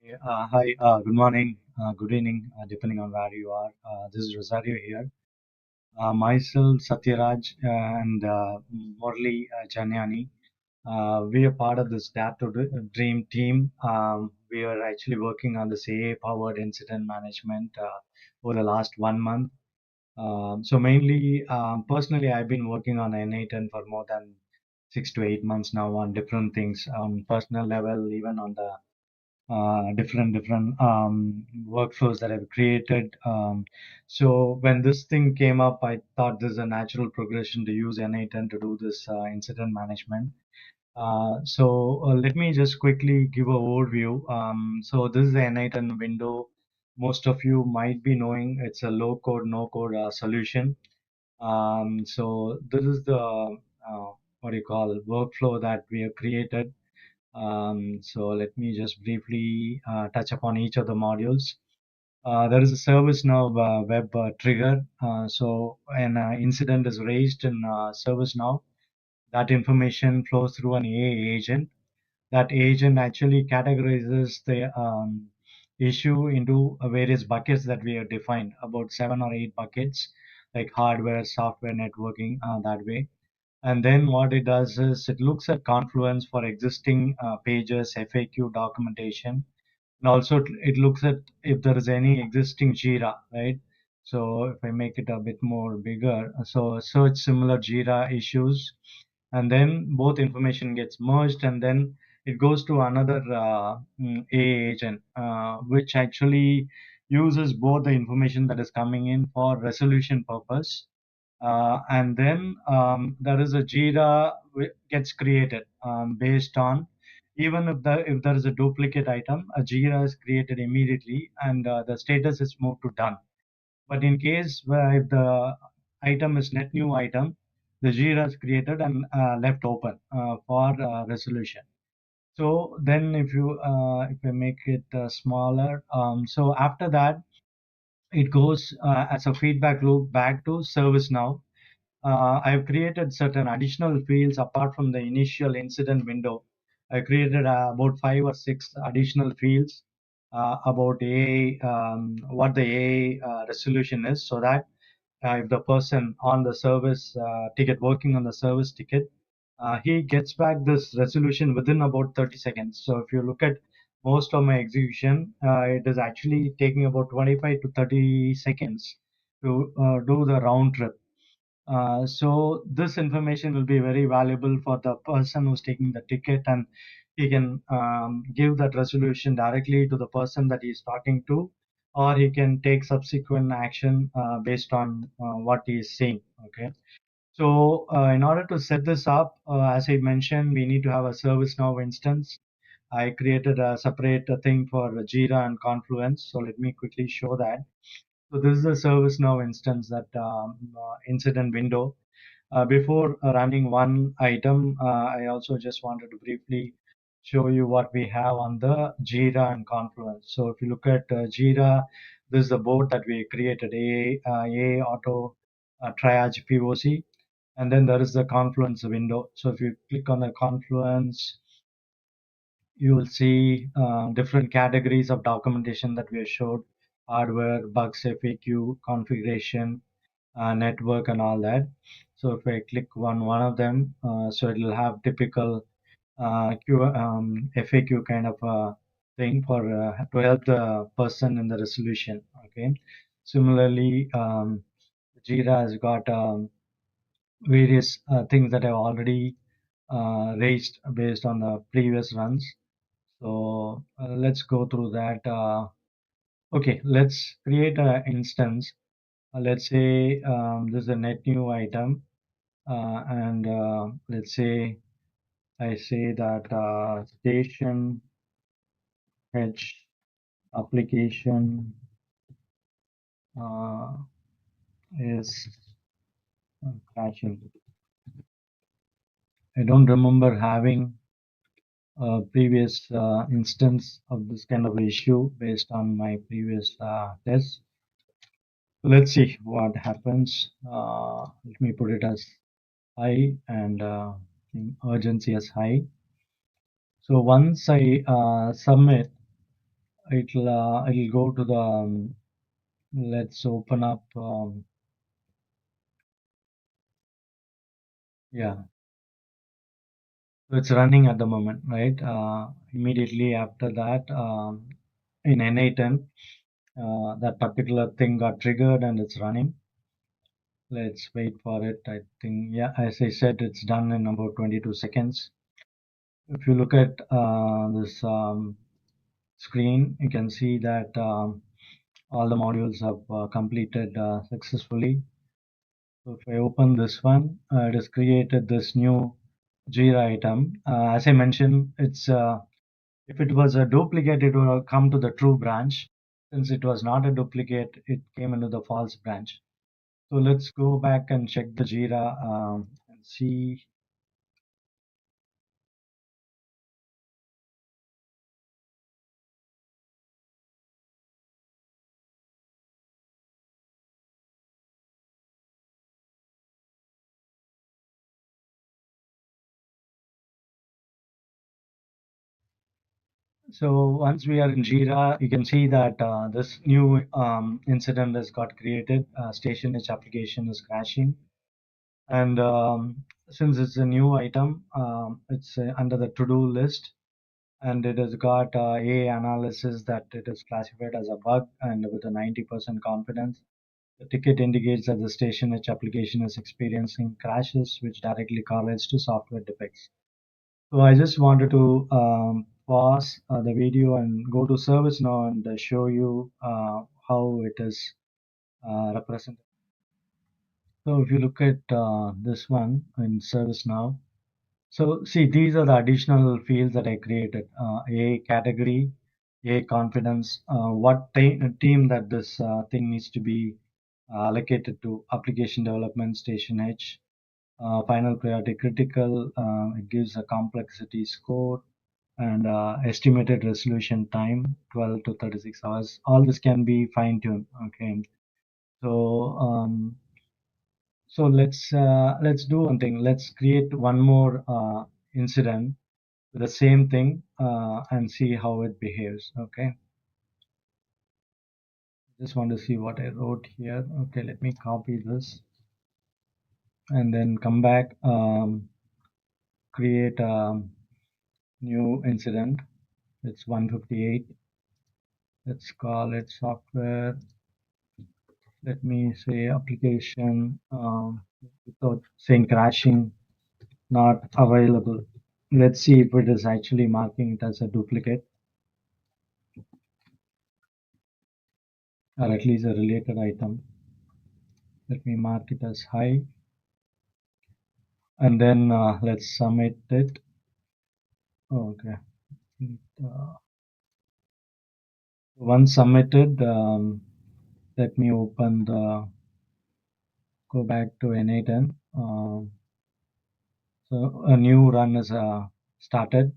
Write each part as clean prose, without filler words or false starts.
Hi, good morning, good evening, depending on where you are. This is Rosario here. Myself, Satyaraj, and Morley Janyani. We are part of this Dare to Dream team. We are actually working on this AI-powered incident management over the last 1 month. So mainly, personally, I've been working on N8 for more than 6 to 8 months now on different things on personal level, even on the different workflows that I've created. So when this thing came up, I thought this is a natural progression to use N8 to do this incident management. Let me just quickly give an overview. So this is the N8 window. Most of you might be knowing it's a low code, no code solution. So this is the what do you call workflow that we have created. So let me just briefly touch upon each of the modules. There is a ServiceNow web trigger. So an incident is raised in ServiceNow. That information flows through an AI agent. That agent actually categorizes the issue into various buckets that we have defined, about 7 or 8 buckets, like hardware, software, networking, that way. And then what it does is it looks at Confluence for existing pages, FAQ documentation, and also it looks at if there is any existing Jira, right? So if I make it a bit more bigger, so search similar Jira issues, and then both information gets merged, and then it goes to another AI agent, which actually uses both the information that is coming in for resolution purpose, and then there is a Jira gets created based on, even if there is a duplicate item, a Jira is created immediately and the status is moved to done. But in case where if the item is net new item, the Jira is created and left open for resolution. So then if I make it smaller, so after that it goes as a feedback loop back to ServiceNow. I've created certain additional fields apart from the initial incident window. I created about 5 or 6 additional fields about AI, what the AI resolution is, so that if the person on the service ticket, working on the service ticket, he gets back this resolution within about 30 seconds. So if you look at most of my execution, it is actually taking about 25 to 30 seconds to do the round trip. So this information will be very valuable for the person who's taking the ticket, and he can give that resolution directly to the person that he's talking to, or he can take subsequent action based on what he is seeing. Okay. So in order to set this up, as I mentioned, we need to have a ServiceNow instance. I created a separate thing for Jira and Confluence. So let me quickly show that. So this is a ServiceNow instance, that incident window. Before running one item, I also just wanted to briefly show you what we have on the Jira and Confluence. So if you look at Jira, this is the board that we created, A Auto Triage POC, and then there is the Confluence window. So if you click on the Confluence, you will see different categories of documentation that we have showed: hardware, bugs, FAQ, configuration, network, and all that. So if I click on one of them, so it will have typical FAQ kind of thing for to help the person in the resolution. Okay. Similarly, Jira has got various things that I've already raised based on the previous runs. So let's go through that. Okay, let's create an instance. Let's say this is a net new item, and let's say I say that station H application uh, is crashing. I don't remember having a previous instance of this kind of issue based on my previous test. Let's see what happens. Let me put it as high, and urgency as high. So once I submit, it'll go to the let's open up yeah, so it's running at the moment, right? Immediately after that, in N810, that particular thing got triggered and it's running. Let's wait for it. I think, yeah, as I said, it's done in about 22 seconds. If you look at this screen, you can see that all the modules have completed successfully. So if I open this one, it has created this new Jira item. As I mentioned, it's if it was a duplicate, it would have come to the true branch. Since it was not a duplicate, it came into the false branch. So let's go back and check the Jira and see. So once we are in Jira, you can see that this new incident has got created. Station H application is crashing. And since it's a new item, it's under the to-do list, and it has got a analysis that it is classified as a bug, and with a 90% confidence. The ticket indicates that the Station H application is experiencing crashes, which directly correlates to software defects. So I just wanted to pause the video and go to ServiceNow and show you how it is represented. So if you look at this one in ServiceNow, so see, these are the additional fields that I created. A category, A confidence, what team that this thing needs to be allocated to, application development, Station H, final priority critical, it gives a complexity score, and estimated resolution time 12 to 36 hours. All this can be fine tuned. Okay. So let's do one thing. Let's create one more incident with the same thing and see how it behaves. Okay. Just want to see what I wrote here. Okay, let me copy this and then come back. Create a new incident. It's 158. Let's call it software. Let me say application without saying crashing, not available. Let's see if it is actually marking it as a duplicate or at least a related item. Let me mark it as high, and then let's submit it. Okay. Uh, Once submitted, let me open the, go back to N810. So a new run is started.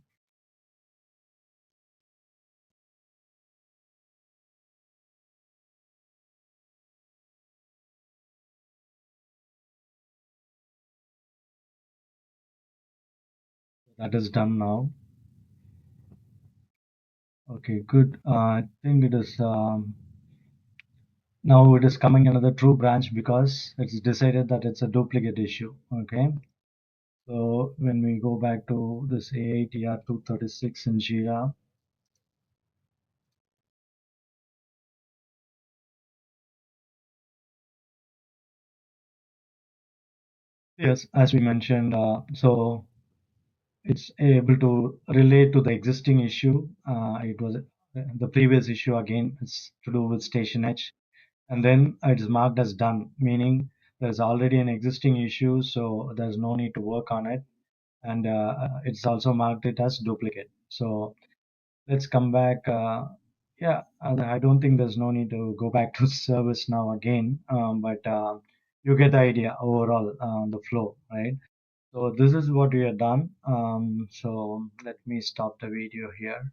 That is done now. Okay, good. I think it is now it is coming another true branch because it's decided that it's a duplicate issue. Okay. So when we go back to this AITR236 in Jira, yes, as we mentioned, so it's able to relate to the existing issue. It was the previous issue again. It's to do with Station H, and then it's marked as done, meaning there's already an existing issue, so there's no need to work on it, and it's also marked it as duplicate. So let's come back. Yeah, I don't think there's no need to go back to service now again, but you get the idea overall, the flow, right? So this is what we have done. So let me stop the video here.